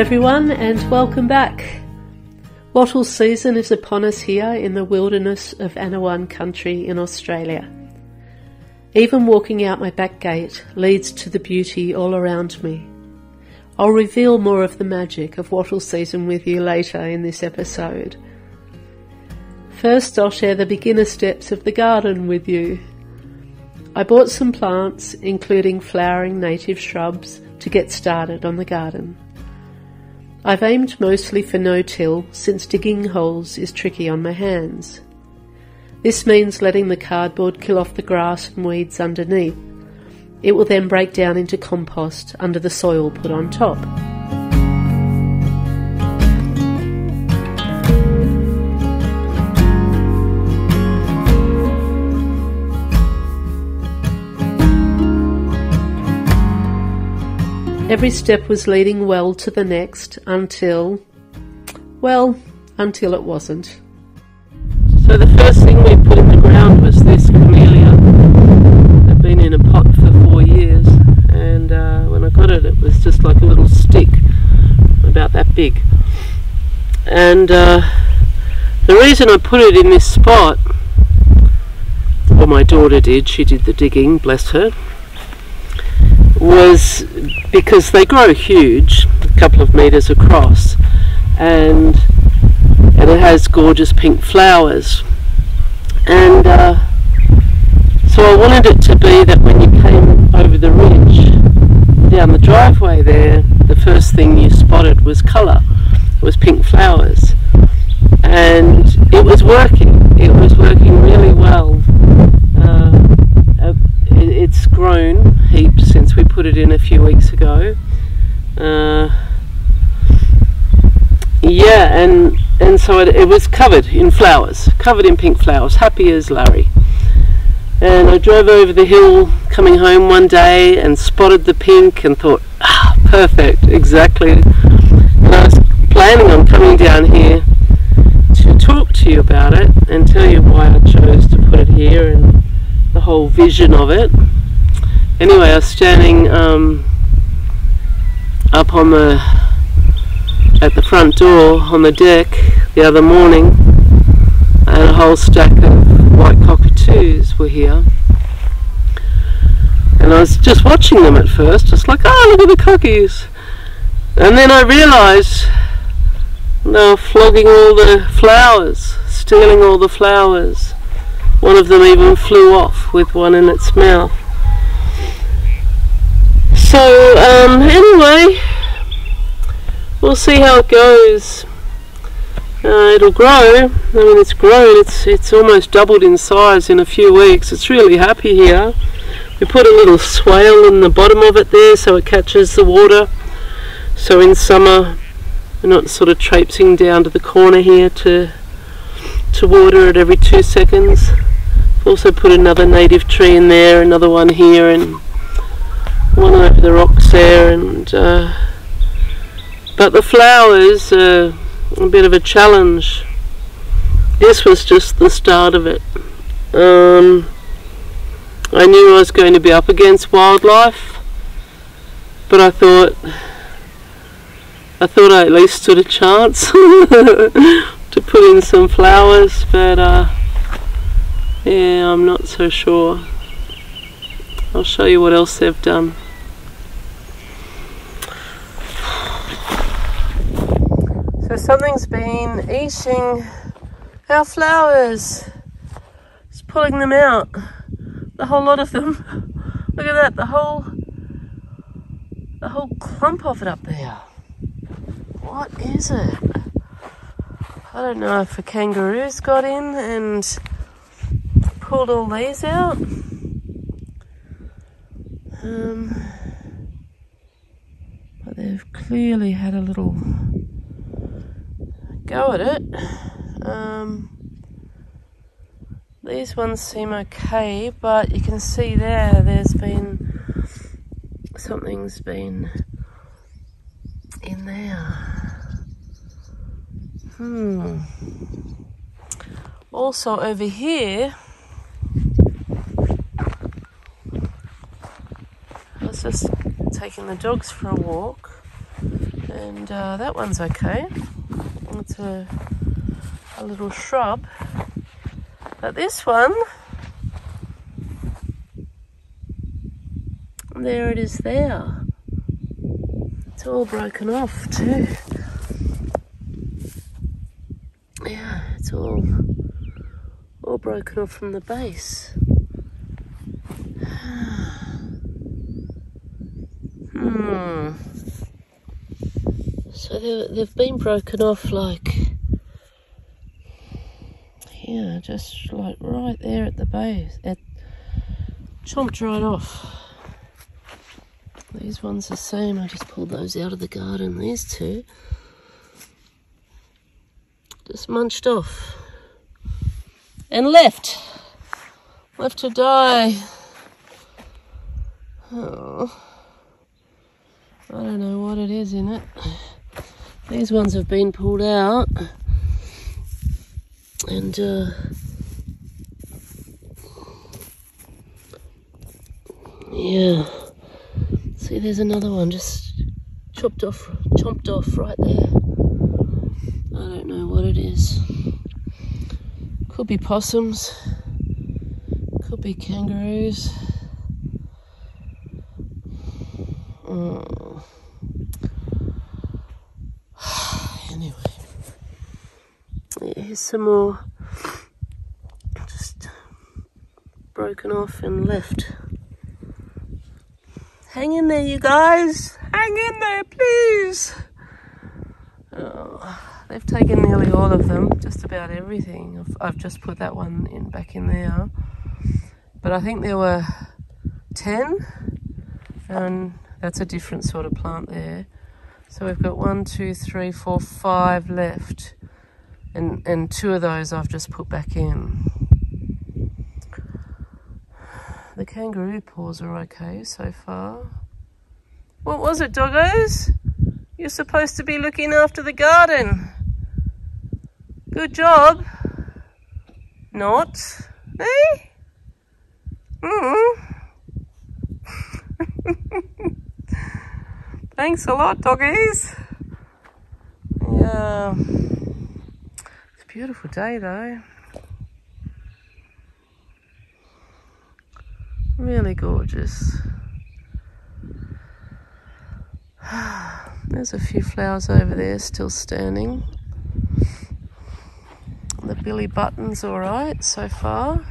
everyone, and welcome back. Wattle season is upon us here in the wilderness of Anawan country in Australia. Even walking out my back gate leads to the beauty all around me. I'll reveal more of the magic of wattle season with you later in this episode. First, I'll share the beginner steps of the garden with you. I bought some plants, including flowering native shrubs, to get started on the garden. I've aimed mostly for no-till since digging holes is tricky on my hands. This means letting the cardboard kill off the grass and weeds underneath. It will then break down into compost under the soil put on top. Every step was leading well to the next until it wasn't. So the first thing we put in the ground was this camellia. They've been in a pot for 4 years, and when I got it, it was just like a little stick, about that big. And the reason I put it in this spot, well, my daughter did, she did the digging, bless her, was because they grow huge, a couple of metres across, and it has gorgeous pink flowers. And so I wanted it to be that when you came over the ridge down the driveway there, the first thing you spotted was colour. It was pink flowers, and it was working really well. It's grown heaps since we put it in a few weeks ago. And so it was covered in flowers, covered in pink flowers, happy as Larry. And I drove over the hill coming home one day and spotted the pink and thought, perfect, exactly. And I was planning on coming down here to talk to you about it and tell you why I chose to put it here and the whole vision of it. Anyway, I was standing up at the front door on the deck the other morning, and a whole stack of white cockatoos were here. And I was just watching them at first, just like, look at the cockies. And then I realised they were flogging all the flowers, stealing all the flowers. One of them even flew off with one in its mouth. So anyway, we'll see how it goes. It'll grow. I mean, it's grown. It's almost doubled in size in a few weeks. It's really happy here. We put a little swale in the bottom of it there so it catches the water. So in summer, we're not sort of traipsing down to the corner here to water it every 2 seconds. We've also put another native tree in there, another one here, and one over the rocks there. And but the flowers are a bit of a challenge. This was just the start of it. I knew I was going to be up against wildlife, but I thought I at least stood a chance to put in some flowers, but yeah, I'm not so sure. I'll show you what else they've done. So something's been eating our flowers. It's pulling them out. The whole lot of them. Look at that, the whole clump of it up there. What is it? I don't know if a kangaroo's got in and pulled all these out. But they've clearly had a little go at it. These ones seem okay, but you can see something's been in there. Also over here, I was just taking the dogs for a walk, And that one's okay. It's a little shrub. But this one, there it is there. It's all broken off too. Yeah, it's all broken off from the base. So they've been broken off like here, just like right there at the base. Chomped right off. These ones the same. I just pulled those out of the garden. These two just munched off and left to die. Oh, I don't know what it is in it. These ones have been pulled out, and yeah. See, there's another one just chomped off right there. I don't know what it is. Could be possums. Could be kangaroos. Anyway. Yeah, here's some more. Just broken off and left. Hang in there, you guys. Hang in there, please. Oh, they've taken nearly all of them, just about everything. I've just put that one back in there. But I think there were 10, and that's a different sort of plant there. So we've got 1, 2, 3, 4, 5 left, and 2 of those I've just put back in. The kangaroo paws are okay so far. What was it, doggos? You're supposed to be looking after the garden. Good job. Not. Eh? Thanks a lot, doggies. Yeah. It's a beautiful day though. Really gorgeous. There's a few flowers over there still standing. The billy button's alright so far.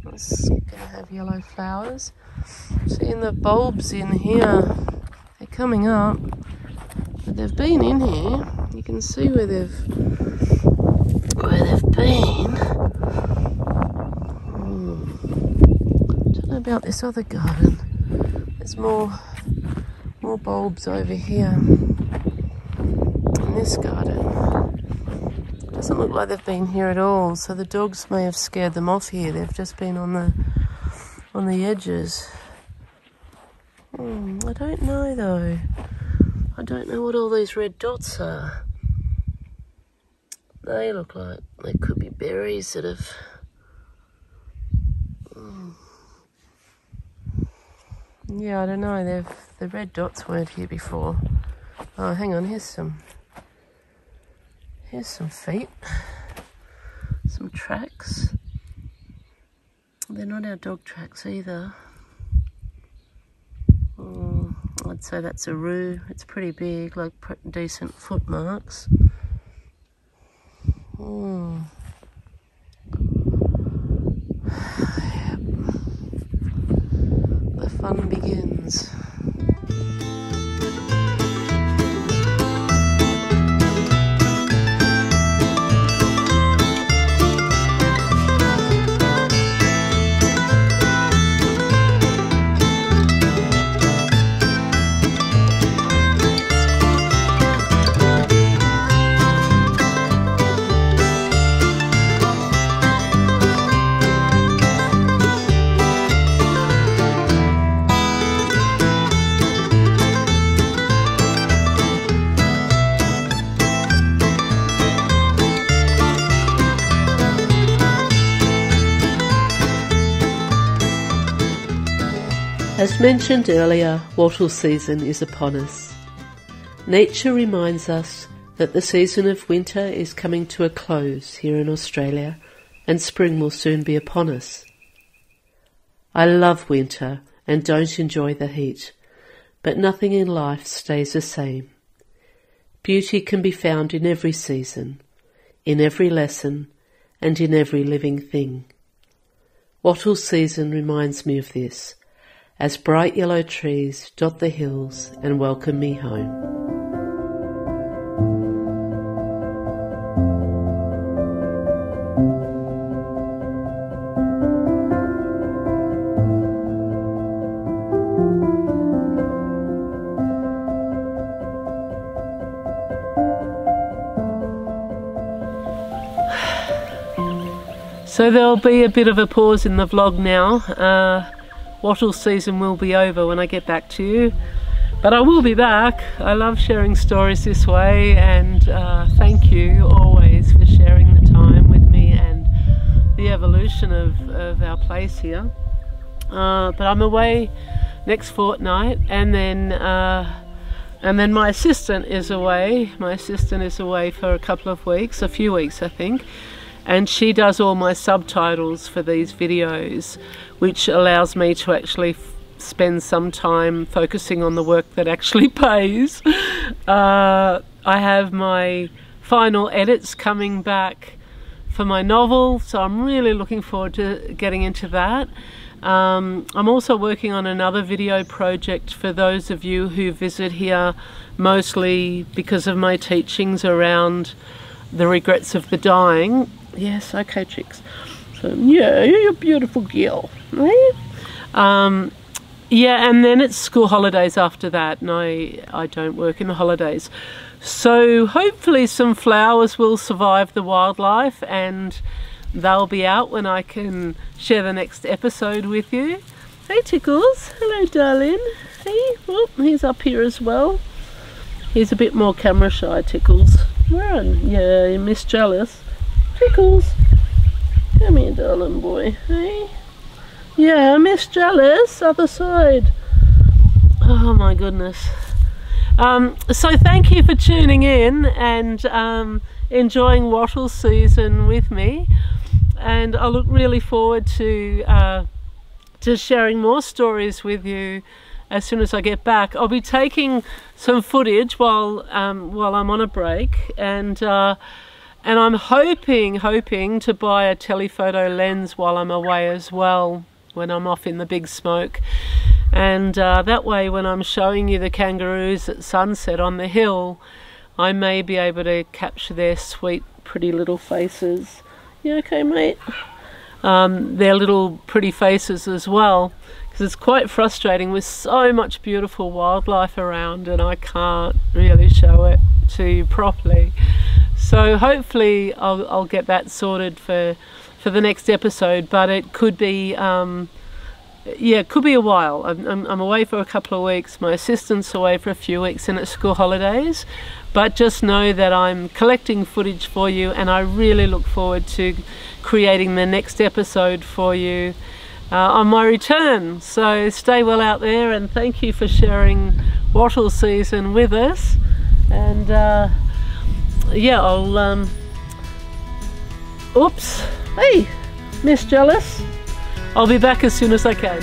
It's gonna have yellow flowers. Seeing the bulbs in here, they're coming up, but they've been in here. You can see where they've been. Don't know about this other garden. There's more bulbs over here in this garden. Doesn't look like they've been here at all, so the dogs may have scared them off here. They've just been on the edges. I don't know though. I don't know what all these red dots are. They look like they could be berries that have... Yeah, I don't know. The red dots weren't here before. Oh, hang on. Here's some feet. Some tracks. They're not our dog tracks either. I'd say that's a roo. It's pretty big, like decent foot marks. The fun begins. As mentioned earlier, wattle season is upon us. Nature reminds us that the season of winter is coming to a close here in Australia and spring will soon be upon us. I love winter and don't enjoy the heat, but nothing in life stays the same. Beauty can be found in every season, in every lesson, and in every living thing. Wattle season reminds me of this, as bright yellow trees dot the hills and welcome me home. So there'll be a bit of a pause in the vlog now. Wattle season will be over when I get back to you, but I will be back. I love sharing stories this way, and thank you always for sharing the time with me and the evolution of our place here. But I'm away next fortnight, and then my assistant is away. My assistant is away for a couple of weeks, a few weeks I think. And she does all my subtitles for these videos, which allows me to actually spend some time focusing on the work that actually pays. I have my final edits coming back for my novel, so I'm really looking forward to getting into that. I'm also working on another video project for those of you who visit here, mostly because of my teachings around the regrets of the dying. Yes, okay, chicks. So, yeah, you're a beautiful girl. Right? Yeah, and then it's school holidays after that, and I don't work in the holidays. So hopefully some flowers will survive the wildlife, and they'll be out when I can share the next episode with you. Hey, Tickles. Hello, darling. Hey, well, he's up here as well. He's a bit more camera shy, Tickles. Yeah, you Miss Jealous. Tickles, come here, darling boy. Hey, yeah, Miss Jealous, other side. Oh my goodness. So thank you for tuning in and enjoying wattle season with me, and I look really forward to sharing more stories with you as soon as I get back. I'll be taking some footage while I'm on a break, and I'm hoping to buy a telephoto lens while I'm away as well, when I'm off in the big smoke. And that way, when I'm showing you the kangaroos at sunset on the hill, I may be able to capture their sweet, pretty little faces. You okay, mate? Their little pretty faces as well, because it's quite frustrating with so much beautiful wildlife around and I can't really show it to you properly. So hopefully I'll get that sorted for the next episode, but it could be yeah, it could be a while. I'm away for a couple of weeks. My assistant's away for a few weeks and it's school holidays, but just know that I'm collecting footage for you, and I really look forward to creating the next episode for you on my return. So stay well out there, and thank you for sharing wattle season with us. And yeah, I'll oops, hey, Miss Jealous, I'll be back as soon as I can.